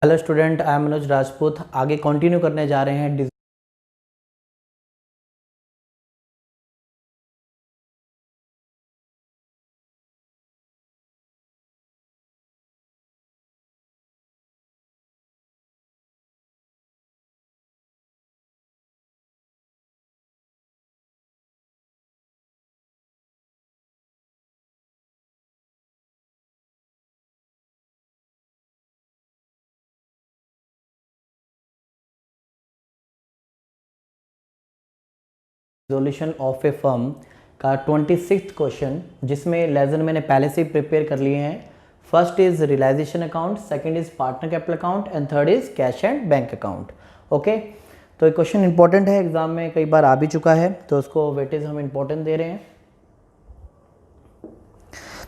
Hello student, I am Manoj Rajput. आगे continue करने जा रहे हैं रिजोल्यूशन ऑफ ए फर्म का 26th क्वेश्चन, जिसमें लेसन मैंने पहले से ही प्रिपेयर कर लिए हैं। First is realisation account, second is partner capital account and third is cash and bank account. Okay, तो ये क्वेश्चन इंपॉर्टेंट है, एग्जाम में कई बार आ भी चुका है, तो उसको वेटेज हम इंपॉर्टेंट दे रहे हैं।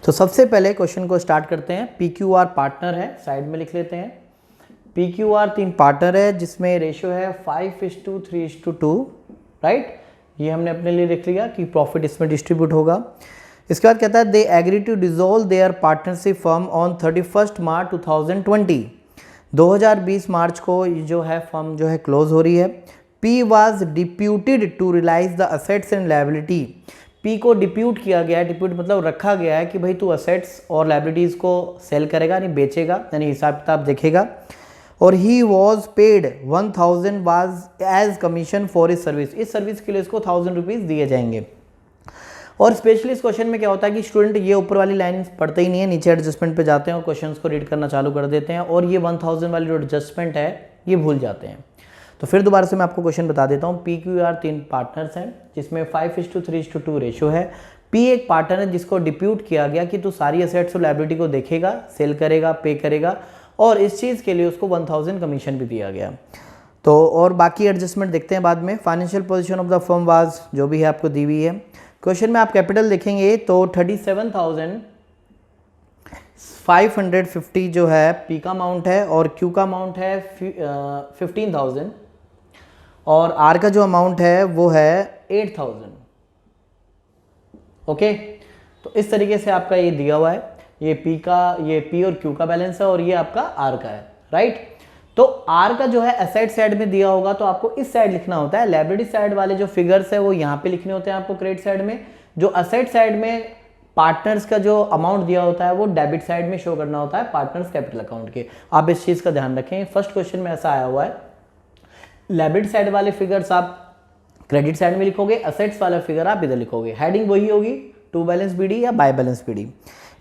तो सबसे पहले क्वेश्चन को स्टार्ट करते हैं। PQR पार्टनर है, साइड में लिख लेते हैं। PQR 3 पार्टनर है जिसमें रेशियो है 5:3:2, राइट। ये हमने अपने लिए लिख लिया कि प्रॉफिट इसमें डिस्ट्रीब्यूट होगा। इसके बाद कहता है they agree to dissolve their partnership firm on 31 March 2020। 2020 March को जो है फर्म जो है क्लोज हो रही है। P was deputed to realise the assets and liability. P को डिप्यूट किया गया है, डिप्यूट मतलब रखा गया है कि भाई तू असेट्स और लायबिलिटीज़ को सेल करेगा, यानी बेचेगा, यानी हिसाब किताब देखेगा। और he was paid 1000 was as commission for his service. इस सर्विस के लिए इसको 1000 रुपीज़ दिए जाएंगे। और स्पेशली इस क्वेश्चन में क्या होता है कि स्टूडेंट ये ऊपर वाली लाइन पढ़ते ही नहीं है, नीचे एडजस्टमेंट पे जाते हैं और क्वेश्चंस को रीड करना चालू कर देते हैं, और ये 1000 वाली जो एडजस्टमेंट है ये भूल जाते हैं। तो फिर दोबारा से मैं आपको क्वेश्चन बता देता हूँ। PQR 3 पार्टनर्स हैं जिसमें 5:3:2 रेशियो है। P एक पार्टनर है जिसको डिप्यूट किया गया कि तू सारी एसेट्स और लायबिलिटी को देखेगा, सेल करेगा, पे करेगा, और इस चीज़ के लिए उसको 1000 कमीशन भी दिया गया। तो और बाकी एडजस्टमेंट देखते हैं बाद में। Financial position of the firm was जो भी है आपको दी हुई है। क्वेश्चन में आप कैपिटल देखेंगे तो 37,550 जो है P का अमाउंट है, और Q का अमाउंट है 15,000, और R का जो अमाउंट है वो है 8,000। ओके, तो इस तरीके से आपका ये दिया हुआ है। ये P और Q का बैलेंस है, और ये आपका R का है, राइट। तो R का जो है एसेट साइड में दिया होगा तो आपको इस साइड लिखना होता है। लायबिलिटी साइड वाले जो फिगर्स है वो यहाँ पे लिखने होते हैं आपको क्रेडिट साइड में। जो असेट साइड में पार्टनर्स का जो अमाउंट दिया होता है वो डेबिट साइड में शो करना होता है पार्टनर्स कैपिटल अकाउंट के। आप इस चीज का ध्यान रखें, फर्स्ट क्वेश्चन में ऐसा आया हुआ है। लायबिलिटी साइड वाले फिगर्स आप क्रेडिट साइड में लिखोगे, असेट्स वाला फिगर आप इधर लिखोगे। हेडिंग वही होगी, टू बैलेंस BD या बाय बैलेंस BD।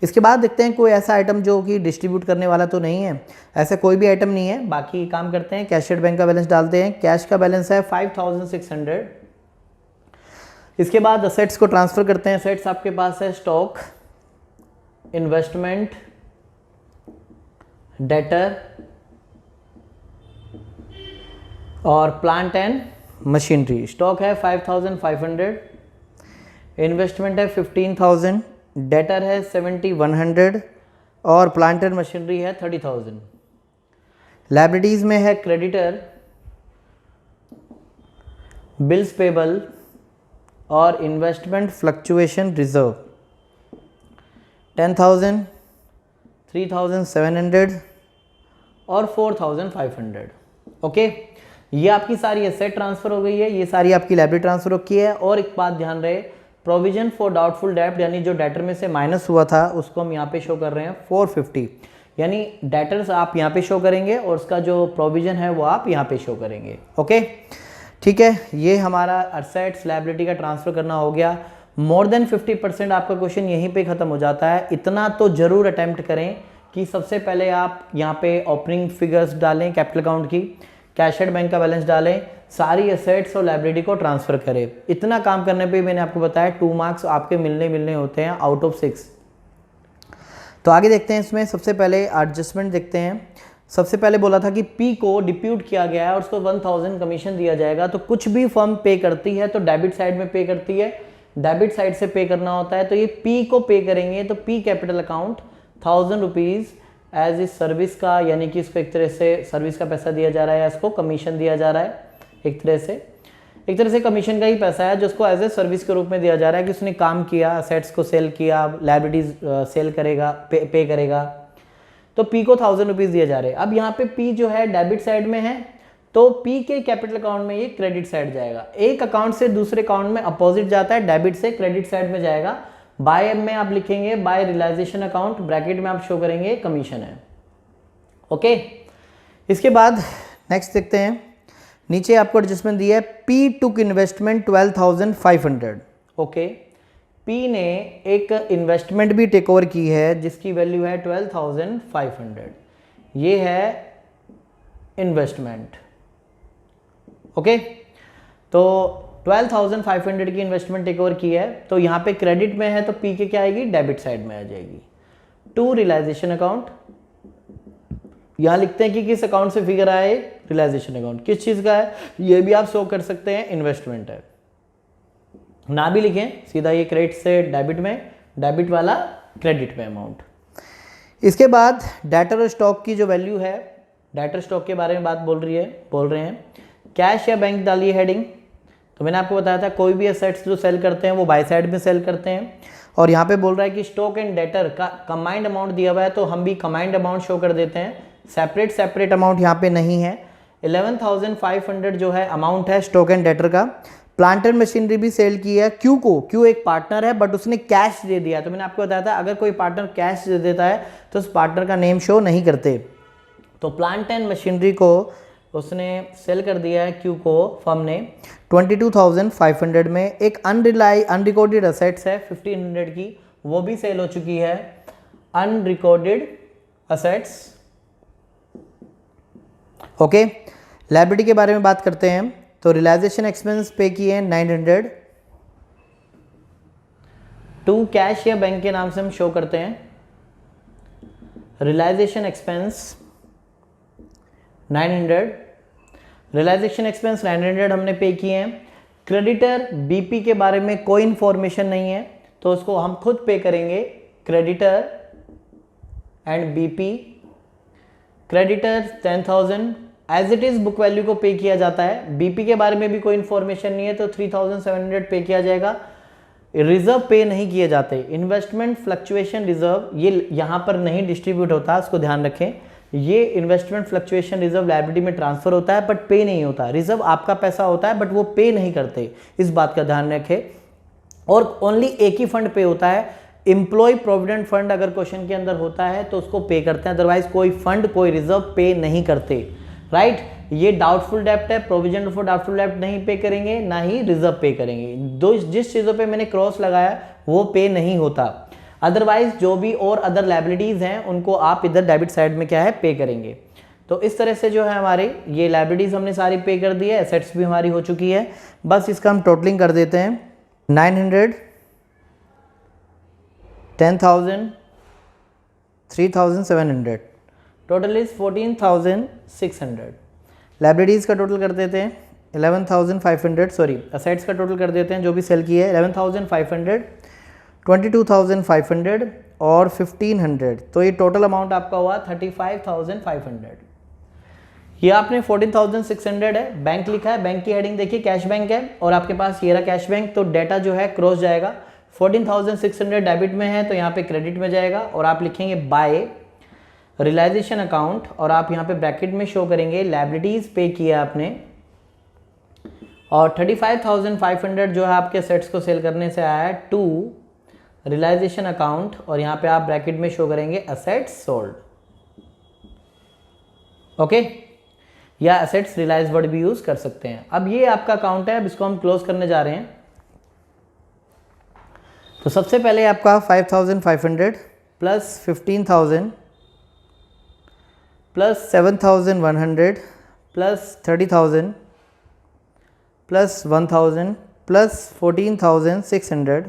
इसके बाद देखते हैं कोई ऐसा आइटम जो कि डिस्ट्रीब्यूट करने वाला तो नहीं है, ऐसा कोई भी आइटम नहीं है। बाकी काम करते हैं, कैश एंड बैंक का बैलेंस डालते हैं। कैश का बैलेंस है 5600। इसके बाद असेट्स को ट्रांसफर करते हैं। असेट्स आपके पास है स्टॉक, इन्वेस्टमेंट, डेटर और प्लांट एंड मशीनरी। स्टॉक है 5500, इन्वेस्टमेंट है 15,000, डेटर है 7100, और प्लांट एंड मशीनरी है 30,000। लायबिलिटीज में है क्रेडिटर, बिल्स पेबल और इन्वेस्टमेंट फ्लक्चुएशन रिजर्व 10,000, 3,700 और 4,500। ओके, ये आपकी सारी एसेट ट्रांसफर हो गई है, ये सारी आपकी लायबिलिटी ट्रांसफर हो की है। और एक बात ध्यान रहे, प्रोविजन फॉर डाउटफुल डेब्ट, यानी जो डेटर में से माइनस हुआ था उसको हम यहाँ पे शो कर रहे हैं 450, यानी डेटर्स आप यहाँ पे शो करेंगे और उसका जो प्रोविजन है वो आप यहाँ पे शो करेंगे। ओके, ठीक है, ये हमारा असेट्स लायबिलिटी का ट्रांसफर करना हो गया। मोर देन 50% आपका क्वेश्चन यहीं पे खत्म हो जाता है। इतना तो जरूर अटेम्प्ट करें कि सबसे पहले आप यहाँ पे ओपनिंग फिगर्स डालें कैपिटल अकाउंट की, कैश एंड बैंक का बैलेंस डालें, सारी एसेट्स और लायबिलिटी को ट्रांसफर करें। इतना काम करने पे मैंने आपको बताया 2 मार्क्स आपके मिलने होते हैं आउट ऑफ 6। तो आगे देखते हैं, इसमें सबसे पहले एडजस्टमेंट देखते हैं। सबसे पहले बोला था कि P को डिप्यूट किया गया है और उसको 1000 कमीशन दिया जाएगा। तो कुछ भी फर्म पे करती है तो डेबिट साइड में पे करती है, डेबिट साइड से पे करना होता है। तो ये P को पे करेंगे तो P capital account 1000 rupees as इस सर्विस का, यानी कि इसको एक तरह से सर्विस का पैसा दिया जा रहा है या इसको कमीशन दिया जा रहा है। एक तरह से कमीशन का ही पैसा है जो उसको एज ए सर्विस के रूप में दिया जा रहा है कि उसने काम किया, असेट्स को सेल किया, लायबिलिटीज सेल करेगा, पे करेगा। तो P को 1000 रुपीज़ दिए जा रहे हैं। अब यहाँ पे P जो है डेबिट साइड में है, तो P के कैपिटल अकाउंट में ये क्रेडिट साइड जाएगा। एक अकाउंट से दूसरे अकाउंट में अपोजिट जाता है, डेबिट से क्रेडिट साइड में जाएगा। बाय में आप लिखेंगे बाय रियलाइजेशन अकाउंट, ब्रैकेट में आप शो करेंगे कमीशन है। ओके, इसके बाद नेक्स्ट देखते हैं, नीचे आपको एडजस्टमेंट दिया है, P टुक इन्वेस्टमेंट 12,500। ओके, P ने एक इन्वेस्टमेंट भी टेक ओवर की है जिसकी वैल्यू है 12,500। ये है इन्वेस्टमेंट। ओके, तो 12,500 की इन्वेस्टमेंट टेक ओवर की है, तो यहाँ पे क्रेडिट में है तो P के क्या आएगी, डेबिट साइड में आ जाएगी। टू रियलाइजेशन अकाउंट, यहाँ लिखते हैं कि किस अकाउंट से फिगर आए, रियलाइजेशन अकाउंट किस चीज़ का है, ये भी आप शो कर सकते हैं इन्वेस्टमेंट है, ना भी लिखें, सीधा ये क्रेडिट से डेबिट में, डेबिट वाला क्रेडिट में अमाउंट। इसके बाद डेटर और स्टॉक की जो वैल्यू है, डेटर स्टॉक के बारे में बात बोल रहे हैं, कैश या बैंक डालिए हेडिंग। तो मैंने आपको बताया था कोई भी एसेट्स जो सेल करते हैं वो बाय साइड में सेल करते हैं, और यहाँ पे बोल रहा है कि स्टॉक एंड डेटर का कंबाइंड अमाउंट दिया हुआ है, तो हम भी कंबाइंड अमाउंट शो कर देते हैं, सेपरेट अमाउंट यहाँ पे नहीं है। 11,500 जो है अमाउंट है स्टॉक एंड डेटर का। प्लांट एंड मशीनरी भी सेल की है, क्यू एक पार्टनर है बट उसने कैश दे दिया, तो मैंने आपको बताया था अगर कोई पार्टनर कैश दे देता है तो उस पार्टनर का नेम शो नहीं करते। तो प्लांट एंड मशीनरी को उसने सेल कर दिया है क्यू को, फर्म ने 22,500 में। एक अनरिकॉर्डेड असेट्स है 1,500 की, वो भी सेल हो चुकी है, अनरिकॉर्डेड असेट्स। ओके, लायबिलिटी के बारे में बात करते हैं, तो रियलाइजेशन एक्सपेंस पे किए हैं 900। टू कैश या बैंक के नाम से हम शो करते हैं, रियलाइजेशन एक्सपेंस 900, रियलाइजेशन एक्सपेंस 900 हमने पे किए हैं। क्रेडिटर बीपी के बारे में कोई इंफॉर्मेशन नहीं है, तो उसको हम खुद पे करेंगे, creditor and BP. Creditor 10,000 as it is book value को पे किया जाता है, बीपी के बारे में भी कोई इंफॉर्मेशन नहीं है तो 3,700 पे किया जाएगा। रिजर्व पे नहीं किए जाते, इन्वेस्टमेंट फ्लक्चुएशन रिजर्व ये यहाँ पर नहीं डिस्ट्रीब्यूट होता, उसको ध्यान रखें। ये इन्वेस्टमेंट फ्लक्चुएशन रिजर्व लायबिलिटी में ट्रांसफर होता है बट पे नहीं होता, रिजर्व आपका पैसा होता है बट वो पे नहीं करते, इस बात का ध्यान रखें। और ओनली एक ही फंड पे होता है, एम्प्लॉय प्रोविडेंट फंड अगर क्वेश्चन के अंदर होता है तो उसको पे करते हैं, अदरवाइज कोई फंड कोई रिजर्व पे नहीं करते, राइट। ये डाउटफुल डेप्ट है, प्रोविजन फॉर डाउटफुल डेप्ट नहीं पे करेंगे, ना ही रिजर्व पे करेंगे। दो जिस चीज़ों पे मैंने क्रॉस लगाया वो पे नहीं होता, अदरवाइज जो भी और अदर लायबिलिटीज़ हैं उनको आप इधर डेबिट साइड में क्या है पे करेंगे। तो इस तरह से जो है हमारे ये लायबिलिटीज़ हमने सारी पे कर दी है, एसेट्स भी हमारी हो चुकी है। बस इसका हम टोटलिंग कर देते हैं, 900, 10,000, 3,700, टोटल इज 14,600। लाइब्रेरीज का टोटल कर देते हैं 11,500, सॉरी असेट्स का टोटल कर देते हैं जो भी सेल की है 11,500, 22,500 और 1,500, तो ये टोटल अमाउंट आपका हुआ 35,500। ये आपने 14,600 है, बैंक लिखा है, बैंक की हेडिंग देखिए कैश बैंक है और आपके पास ये रहा कैश बैंक, तो डेटा जो है क्रॉस जाएगा। 14,600 डेबिट में है तो यहाँ पे क्रेडिट में जाएगा और आप लिखेंगे बाय रियलाइजेशन अकाउंट और आप यहाँ पे ब्रैकेट में शो करेंगे लायबिलिटीज पे किया आपने, और 35,500 जो है आपके सेट्स को सेल करने से आया है टू रियलाइजेशन अकाउंट और यहाँ पे आप ब्रैकेट में शो करेंगे असेट्स सोल्ड। ओके, या असेट्स रियलाइज वर्ड भी यूज कर सकते हैं। अब ये आपका अकाउंट है, अब इसको हम क्लोज करने जा रहे हैं। तो सबसे पहले आपका 5,500 plus 15,000 plus 7,100 plus 30,000 plus 1,000 plus 14,600,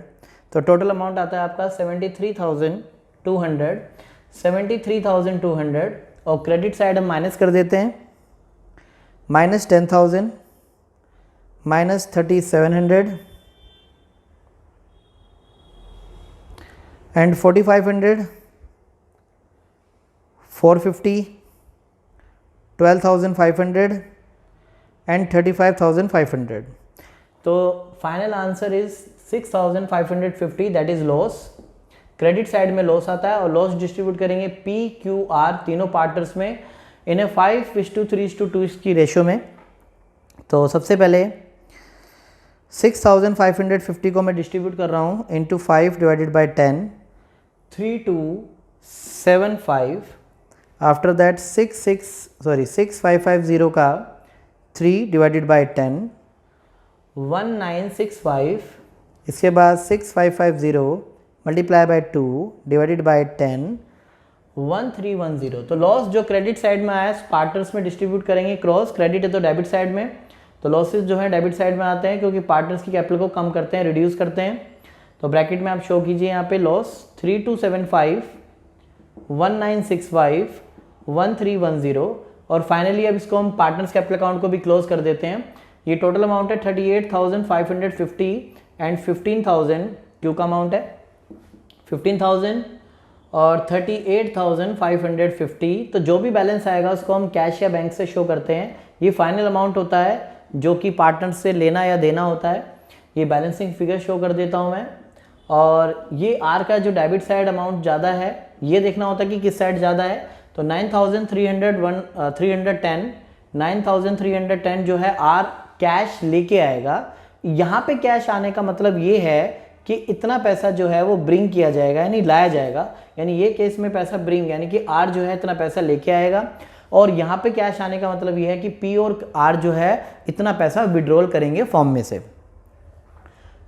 तो टोटल अमाउंट आता है आपका 73,200, 73,200 और क्रेडिट साइड हम माइनस कर देते हैं, माइनस 10,000 माइनस 3,700 एंड 4,500, 450, 12,500 एंड 35,500, तो final answer is 6,550, that is loss. Credit side में लॉस आता है और लॉस डिस्ट्रीब्यूट करेंगे पी क्यू आर तीनों पार्टनर्स में इन्हें 5:3:2 की रेशो में। तो सबसे पहले 6550 को मैं डिस्ट्रीब्यूट कर रहा हूँ into 5 divided by 10, 3275। After that 6550 का 3 डिवाइडेड बाई 10, 1965। इसके बाद 6550 मल्टीप्लाई बाई 2 डिवाइडेड बाई 10, 1310। तो लॉस जो क्रेडिट साइड में आया पार्टनर्स में डिस्ट्रीब्यूट करेंगे क्रॉस, क्रेडिट है तो डेबिट साइड में, तो लॉसेस जो है डेबिट साइड में आते हैं क्योंकि पार्टनर्स की कैपिटल को कम करते हैं, रिड्यूस करते हैं। तो ब्रैकेट में आप शो कीजिए यहाँ पे लॉस 3275, 1965, 1310 और फाइनली अब इसको हम पार्टनर्स कैपिटल अकाउंट को भी क्लोज कर देते हैं। ये टोटल अमाउंट है 38,550 एंड 15,000 क्यू का अमाउंट है 15,000 और 38,550। तो जो भी बैलेंस आएगा उसको हम कैश या बैंक से शो करते हैं। ये फाइनल अमाउंट होता है जो कि पार्टनर से लेना या देना होता है। ये बैलेंसिंग फिगर शो कर देता हूँ मैं। और ये आर का जो डेबिट साइड अमाउंट ज़्यादा है ये देखना होता है कि किस साइड ज़्यादा है। तो 9,310 जो है आर कैश लेके आएगा। यहाँ पे कैश आने का मतलब ये है कि इतना पैसा जो है वो ब्रिंग किया जाएगा यानी लाया जाएगा, यानी ये केस में पैसा ब्रिंग यानी कि आर जो है इतना पैसा लेके आएगा। और यहाँ पे कैश आने का मतलब ये है कि पी और आर जो है इतना पैसा विड्रॉल करेंगे फॉर्म में से।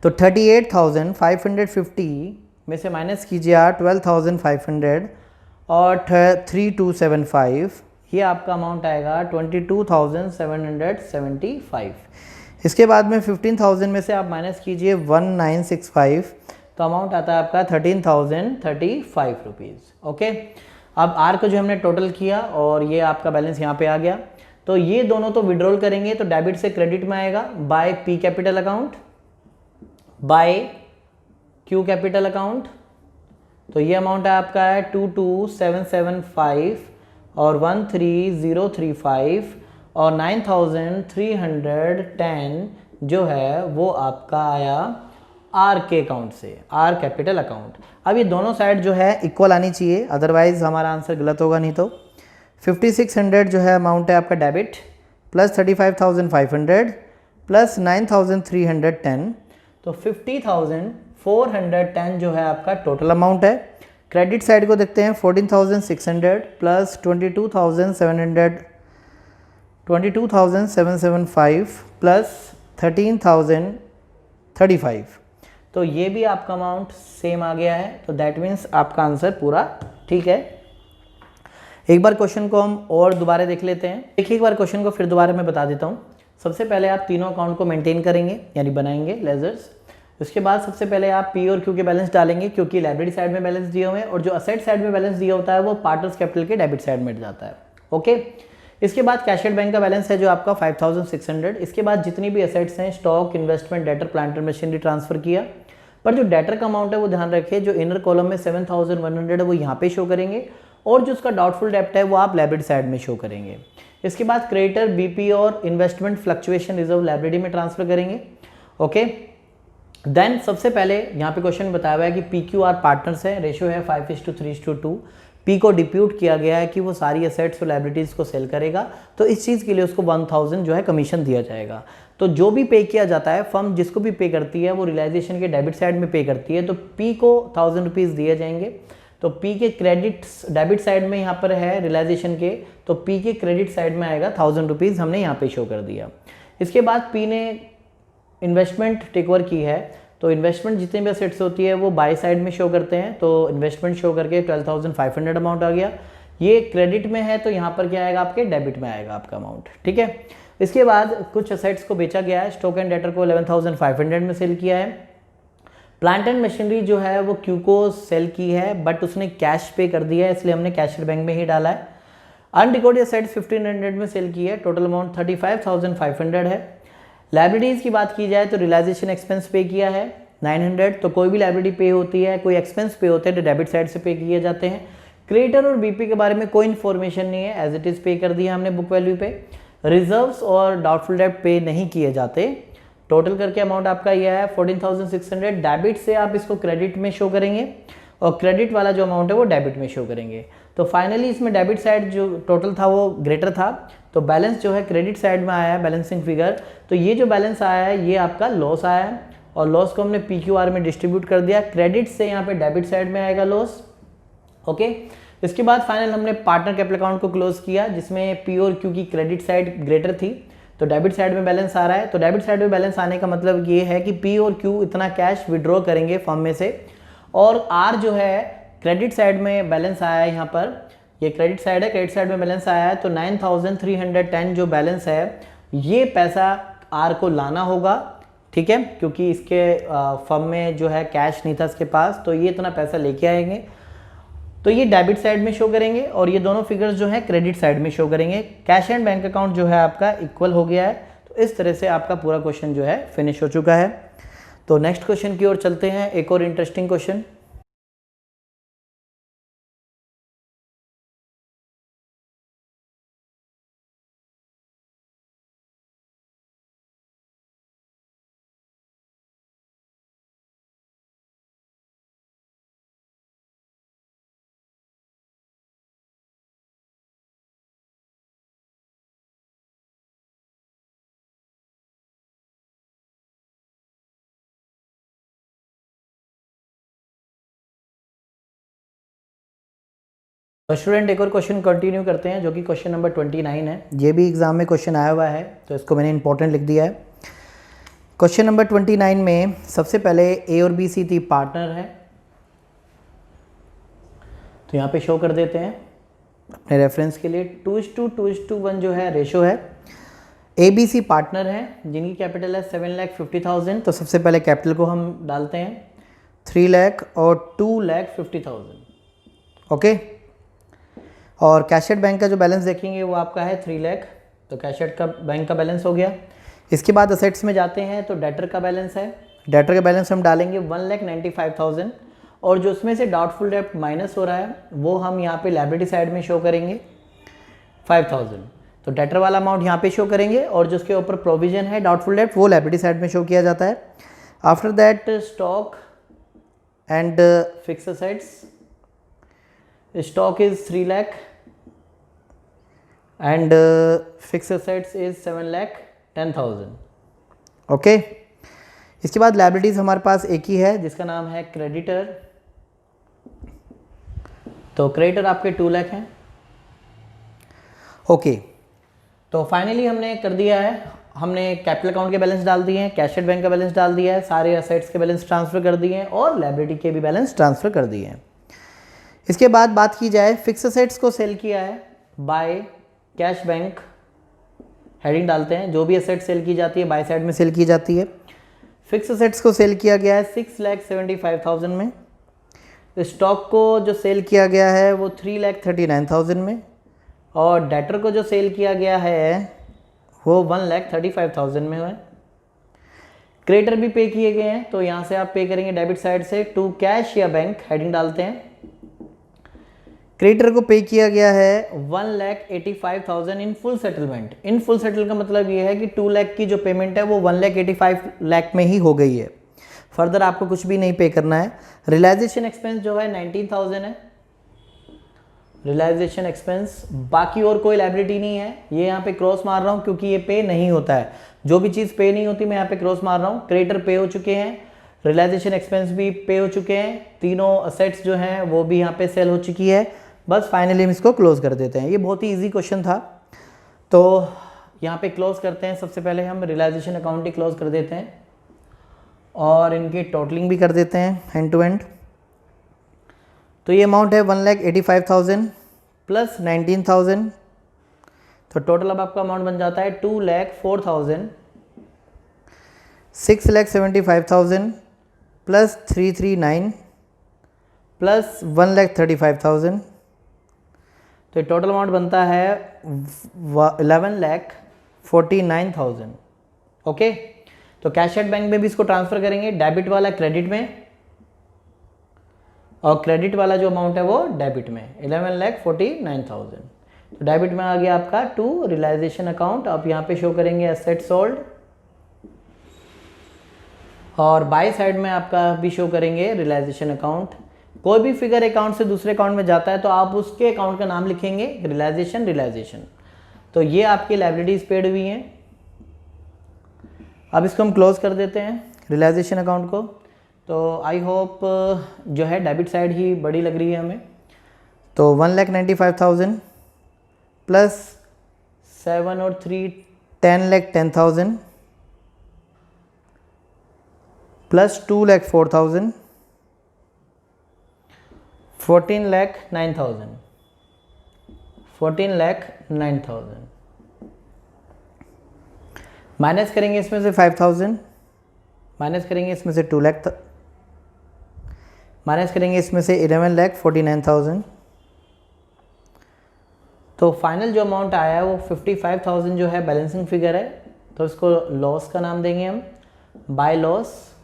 तो 38,550 में से माइनस कीजिए आप 12,500 और 3275, ये आपका अमाउंट आएगा 22,775। इसके बाद में 15,000 में से आप माइनस कीजिए 1965, तो अमाउंट आता है आपका 13,035 रुपीज़। ओके, अब आर को जो हमने टोटल किया और ये आपका बैलेंस यहाँ पे आ गया। तो ये दोनों तो विड्रॉल करेंगे तो डेबिट से क्रेडिट में आएगा by P capital account by Q capital account. तो ये अमाउंट है आपका है 22,775 और 13,035 और 9,310 जो है वो आपका आया आर के अकाउंट से, आर कैपिटल अकाउंट। अब ये दोनों साइड जो है इक्वल आनी चाहिए, अदरवाइज हमारा आंसर गलत होगा। नहीं तो 5600 जो है अमाउंट है आपका डेबिट प्लस 35,500 प्लस 9,310, तो 50,410 जो है आपका टोटल अमाउंट है। क्रेडिट साइड को देखते हैं 14,600 प्लस 22,775 प्लस 13,035, तो ये भी आपका अमाउंट सेम आ गया है। तो दैट मीन्स आपका आंसर पूरा ठीक है। एक बार क्वेश्चन को हम और दोबारा देख लेते हैं। देखिए एक बार क्वेश्चन को फिर दोबारा मैं बता देता हूँ। सबसे पहले आप तीनों अकाउंट को मेंटेन करेंगे यानी बनाएंगे लेजर्स। उसके बाद सबसे पहले आप पी और क्यू के बैलेंस डालेंगे क्योंकि लाइब्रेरी साइड में बैलेंस दिए हुए हैं और जो असेट साइड में बैलेंस दिया होता है वो पार्टनर्स कैपिटल के डेबिट साइड में जाता है। ओके, इसके बाद कैशियर बैंक का बैलेंस है जो आपका 5,600। इसके बाद जितनी भी असेट्स हैं stock, investment, debtor, plant and machinery transfer किया। पर जो डेटर का अमाउंट है वो ध्यान रखिए जो इनर कॉलम में 7,100 है वो यहाँ पे शो करेंगे और जो उसका डाउटफुल डेप्ट है वो आप लाइब्रेरी साइड में शो करेंगे। इसके बाद क्रेडिटर, बीपी और इन्वेस्टमेंट फ्लक्चुएशन रिजर्व लाइब्रेरी में ट्रांसफर करेंगे। ओके, देन सबसे पहले यहाँ पे क्वेश्चन बताया हुआ है कि पी क्यू आर पार्टनर्स है, रेशियो है 5:3:2। पी को डिप्यूट किया गया है कि वो सारी एसेट्स और लाइब्रेरीज को सेल करेगा, तो इस चीज़ के लिए उसको 1,000 जो है कमीशन दिया जाएगा। तो जो भी पे किया जाता है फर्म जिसको भी पे करती है वो रियलाइजेशन के डेबिट साइड में पे करती है, तो पी को 1,000 रुपीज़ दिए जाएंगे। तो पी के क्रेडिट डेबिट साइड में यहाँ पर है रियलाइजेशन के, तो पी के क्रेडिट साइड में आएगा 1,000 रुपीज़, हमने यहाँ पे शो कर दिया। इसके बाद पी ने इन्वेस्टमेंट टेक ओवर की है, तो इन्वेस्टमेंट जितने भी असेट्स होती है वो बाय साइड में शो करते हैं। तो इन्वेस्टमेंट शो करके 12,500 अमाउंट आ गया। ये क्रेडिट में है तो यहाँ पर क्या आएगा आपके डेबिट में आएगा आपका अमाउंट, ठीक है। इसके बाद कुछ असेट्स को बेचा गया है। स्टॉक एंड डेटर को 11,500 में सेल किया है। प्लांट एंड मशीनरी जो है वो क्यू को सेल की है बट उसने कैश पे कर दिया है इसलिए हमने कैशियर बैंक में ही डाला है। अनरिकॉर्डेड असेट्स 1,500 में सेल की है, टोटल अमाउंट 35,500 है। लाइब्रेरीज की बात की जाए तो रियलाइजेशन एक्सपेंस पे किया है 900, तो कोई भी लाइब्रेरी पे होती है, कोई एक्सपेंस पे होते हैं तो डेबिट साइड से पे किए जाते हैं। क्रेडिटर और बीपी के बारे में कोई इन्फॉर्मेशन नहीं है, एज इट इज पे कर दिया हमने बुक वैल्यू पे। रिजर्व्स और डाउटफुल डेब्ट पे नहीं किए जाते। टोटल करके अमाउंट आपका यह है 14,600। डेबिट से आप इसको क्रेडिट में शो करेंगे और क्रेडिट वाला जो अमाउंट है वो डेबिट में शो करेंगे। तो फाइनली इसमें डेबिट साइड जो टोटल था वो ग्रेटर था, तो बैलेंस जो है क्रेडिट साइड में आया है, बैलेंसिंग फिगर। तो ये जो बैलेंस आया है ये आपका लॉस आया है, और लॉस को हमने PQR में डिस्ट्रीब्यूट कर दिया, क्रेडिट से यहाँ पे डेबिट साइड में आएगा लॉस। ओके, इसके बाद फाइनल हमने पार्टनर कैपिटल अकाउंट को क्लोज किया, जिसमें P और Q की क्रेडिट साइड ग्रेटर थी, तो डेबिट साइड में बैलेंस आ रहा है। तो डेबिट साइड में बैलेंस आने का मतलब ये है कि P और Q इतना कैश विड्रॉ करेंगे फर्म में से, और R जो है क्रेडिट साइड में बैलेंस आया है, यहाँ पर ये क्रेडिट साइड है, क्रेडिट साइड में बैलेंस आया है, तो 9310 जो बैलेंस है ये पैसा R को लाना होगा, ठीक है, क्योंकि इसके फर्म में जो है कैश नहीं था इसके पास, तो ये इतना पैसा लेके आएंगे, तो ये डेबिट साइड में शो करेंगे, और ये दोनों फिगर्स जो है क्रेडिट साइड में शो करेंगे। कैश एंड बैंक अकाउंट जो है आपका इक्वल हो गया है। तो इस तरह से आपका पूरा क्वेश्चन जो है फिनिश हो चुका है। तो नेक्स्ट क्वेश्चन की ओर चलते हैं, एक और इंटरेस्टिंग क्वेश्चन। तो स्टूडेंट एक और क्वेश्चन कंटिन्यू करते हैं, जो कि क्वेश्चन नंबर 29 है। ये भी एग्जाम में क्वेश्चन आया हुआ है, तो इसको मैंने इंपॉर्टेंट लिख दिया है। क्वेश्चन नंबर 29 में सबसे पहले A और B C थी पार्टनर है, तो यहाँ पे शो कर देते हैं अपने रेफरेंस के लिए। 2:1 जो है रेशो है। ABC पार्टनर है जिनकी कैपिटल है 7,50,000, तो सबसे पहले कैपिटल को हम डालते हैं 3 लाख और 2,50,000। ओके, और कैशेड बैंक का जो बैलेंस देखेंगे वो आपका है 3 लाख, तो कैशेड का बैंक का बैलेंस हो गया। इसके बाद असेट्स में जाते हैं, तो डेटर का बैलेंस है, डेटर का बैलेंस हम डालेंगे 1,95,000, और जो उसमें से डाउटफुल डेब्ट माइनस हो रहा है वो हम यहाँ पे लायबिलिटी साइड में शो करेंगे 5,000, तो डेटर वाला अमाउंट यहाँ पे शो करेंगे, और जो उसके ऊपर प्रोविजन है डाउटफुल डेब्ट वो लायबिलिटी साइड में शो किया जाता है। After that stock and fix assets, stock is 3 lakh and fixed assets is 7,10,000। Okay, इसके बाद लायबिलिटीज हमारे पास एक ही है जिसका नाम है क्रेडिटर, तो क्रेडिटर आपके 2 लाख हैं। ओके, तो फाइनली हमने कर दिया है, हमने कैपिटल अकाउंट के बैलेंस डाल दिए हैं, कैशेड बैंक का बैलेंस डाल दिया है, सारे असेट्स के बैलेंस ट्रांसफर कर दिए हैं, और लायबिलिटी के भी बैलेंस ट्रांसफर कर दिए हैं। इसके बाद बात की जाए, फिक्स असेट्स को सेल किया है बाय कैश बैंक, हेडिंग डालते हैं, जो भी असेट सेल की जाती है बाय साइड में सेल की जाती है। फिक्स असेट्स को सेल किया गया है 6,75,000 में। स्टॉक को जो सेल किया गया है वो 3,39,000 में, और डेटर को जो सेल किया गया है वो 1,35,000 में है। क्रेडिटर भी पे किए गए हैं, तो यहाँ से आप पे करेंगे डेबिट साइड से टू कैश या बैंक, हेडिंग डालते हैं। क्रेडिटर को पे किया गया है 1,85,000 in full settlement. In full settle का मतलब ये है कि 2 लाख की जो पेमेंट है वो 1,85,000 में ही हो गई है, फर्दर आपको कुछ भी नहीं पे करना है। रियलाइजेशन एक्सपेंस जो है 19,000 है, रियलाइजेशन एक्सपेंस, बाकी और कोई लायबिलिटी नहीं है। ये यहाँ पे क्रॉस मार रहा हूँ क्योंकि ये पे नहीं होता है, जो भी चीज़ पे नहीं होती मैं यहाँ पे क्रॉस मार रहा हूँ। क्रेडिटर पे हो चुके हैं, रियलाइजेशन एक्सपेंस भी पे हो चुके हैं, तीनों असेट्स जो हैं वो भी यहाँ पे सेल हो चुकी है। बस फाइनली हम इसको क्लोज कर देते हैं। ये बहुत ही इजी क्वेश्चन था, तो यहाँ पे क्लोज करते हैं। सबसे पहले हम रियलाइजेशन अकाउंट ही क्लोज कर देते हैं, और इनकी टोटलिंग भी कर देते हैं एंड टू एंड। तो ये अमाउंट है 1,85,000 प्लस 19,000, तो टोटल अब आपका अमाउंट बन जाता है 2,04,000। 6,75,000 प्लस 339 प्लस 1,35,000, तो टोटल अमाउंट बनता है 11,49,000। ओके, तो कैश एट बैंक में भी इसको ट्रांसफर करेंगे, डेबिट वाला क्रेडिट में और क्रेडिट वाला जो अमाउंट है वो डेबिट में 11,49,000। तो डेबिट में आ गया आपका टू रियलाइजेशन अकाउंट। आप यहाँ पे शो करेंगे एसेट सोल्ड, और बाय साइड में आपका भी शो करेंगे रियलाइजेशन अकाउंट। कोई भी फिगर अकाउंट से दूसरे अकाउंट में जाता है तो आप उसके अकाउंट का नाम लिखेंगे रियलाइजेशन। तो ये आपकी लायबिलिटीज पेड हुई हैं। अब इसको हम क्लोज कर देते हैं रियलाइजेशन अकाउंट को। तो आई होप जो है डेबिट साइड ही बड़ी लग रही है हमें। तो 1,95,000 प्लस 7 और 3 10,10,000 प्लस 2,04,000 14,09,000 14,09,000 माइनस करेंगे इसमें से 5,000, माइनस करेंगे इसमें से 2 लाख, माइनस करेंगे इसमें से 11,49,000। तो फाइनल जो अमाउंट आया है वो 55,000 जो है बैलेंसिंग फिगर है। तो इसको लॉस का नाम देंगे हम, बाय लॉस।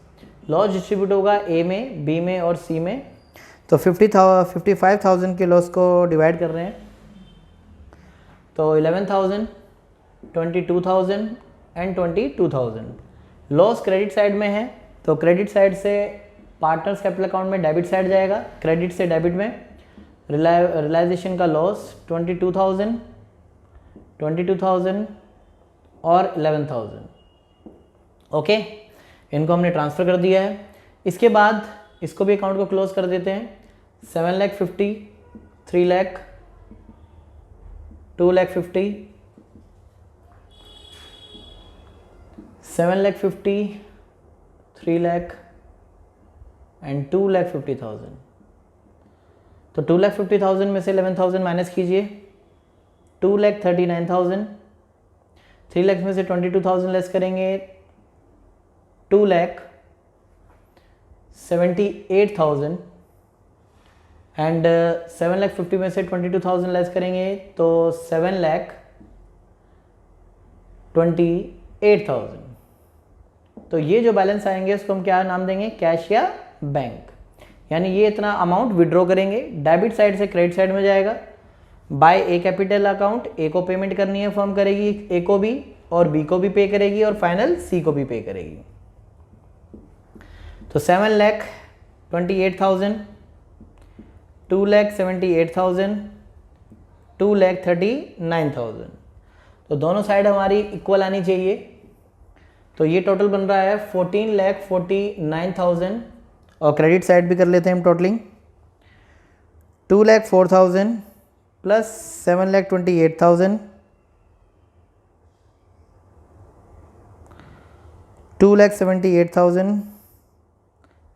लॉस डिस्ट्रीब्यूट होगा ए में, बी में और सी में। तो 55,000 के लॉस को डिवाइड कर रहे हैं। तो 11,000, 22,000 एंड 22,000। लॉस क्रेडिट साइड में है तो क्रेडिट साइड से पार्टनर्स कैपिटल अकाउंट में डेबिट साइड जाएगा, क्रेडिट से डेबिट में। रियलाइजेशन का लॉस 22,000 और 11,000। ओके, इनको हमने ट्रांसफ़र कर दिया है। इसके बाद इसको भी अकाउंट को क्लोज कर देते हैं। 7,50,000, 3,00,000, 2,50,000, 7,50,000, 3,00,000 एंड 2,50,000। तो 2,50,000 में से 11,000 माइनस कीजिए, 2,39,000। 3,00,000 में से 22,000 लेस करेंगे, 2,78,000 एंड 7,50,000 में से 22,000 लेस करेंगे तो 7,28,000। तो ये जो बैलेंस आएंगे उसको हम क्या नाम देंगे, कैश या बैंक। यानी ये इतना अमाउंट विड्रॉ करेंगे, डेबिट साइड से क्रेडिट साइड में जाएगा। बाय ए कैपिटल अकाउंट, ए को पेमेंट करनी है, फर्म करेगी ए को भी और बी को भी पे करेगी और फाइनल सी को भी पे करेगी। तो 7,28,000, 2,78,000, 2,39,000। तो दोनों साइड हमारी इक्वल आनी चाहिए। तो ये टोटल बन रहा है 14,49,000 और क्रेडिट साइड भी कर लेते हैं हम टोटलिंग। 2,04,000 plus 7,28,000, 2,78,000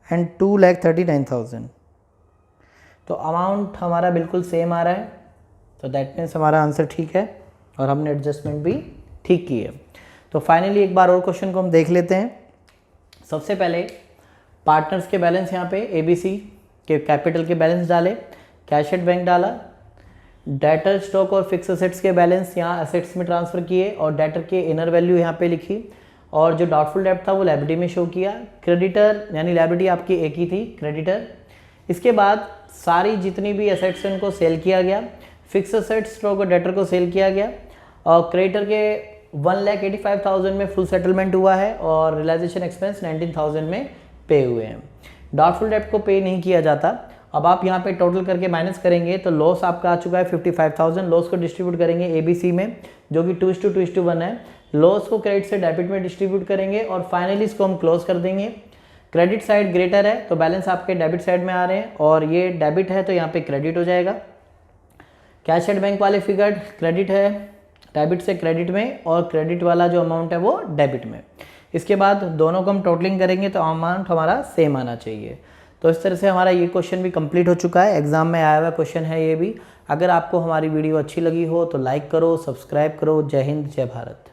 and 2,39,000। तो अमाउंट हमारा बिल्कुल सेम आ रहा है। तो दैट मीन्स हमारा आंसर ठीक है और हमने एडजस्टमेंट भी ठीक की है। तो फाइनली एक बार और क्वेश्चन को हम देख लेते हैं। सबसे पहले पार्टनर्स के बैलेंस यहाँ पे ABC के कैपिटल के बैलेंस डाले, कैश एट बैंक डाला, डेटर स्टॉक और फिक्स एसेट्स के बैलेंस यहाँ एसेट्स में ट्रांसफ़र किए और डेटर के इनर वैल्यू यहाँ पे लिखी और जो डाउटफुल डेब्ट था वो लायबिलिटी में शो किया। क्रेडिटर यानी लायबिलिटी आपकी एक ही थी, क्रेडिटर। इसके बाद सारी जितनी भी एसेट्स हैं उनको सेल किया गया, फिक्स एसेट्स स्टॉक और डेटर को सेल किया गया और क्रेडिटर के 1,85,000 में फुल सेटलमेंट हुआ है और रियलाइजेशन एक्सपेंस 19,000 में पे हुए हैं। डाउटफुल डेब्ट को पे नहीं किया जाता। अब आप यहाँ पे टोटल करके माइनस करेंगे तो लॉस आपका आ चुका है 55,000। लॉस को डिस्ट्रीब्यूट करेंगे ABC में जो कि 2:2:1 है। लॉस को क्रेडिट से डेबिट में डिस्ट्रीब्यूट करेंगे और फाइनली इसको हम क्लोज कर देंगे। क्रेडिट साइड ग्रेटर है तो बैलेंस आपके डेबिट साइड में आ रहे हैं और ये डेबिट है तो यहाँ पे क्रेडिट हो जाएगा। कैश एट बैंक वाले फिगर क्रेडिट है, डेबिट से क्रेडिट में और क्रेडिट वाला जो अमाउंट है वो डेबिट में। इसके बाद दोनों को हम टोटलिंग करेंगे तो अमाउंट हमारा सेम आना चाहिए। तो इस तरह से हमारा ये क्वेश्चन भी कंप्लीट हो चुका है। एग्जाम में आया हुआ क्वेश्चन है ये भी। अगर आपको हमारी वीडियो अच्छी लगी हो तो लाइक करो, सब्सक्राइब करो। जय हिंद, जय भारत।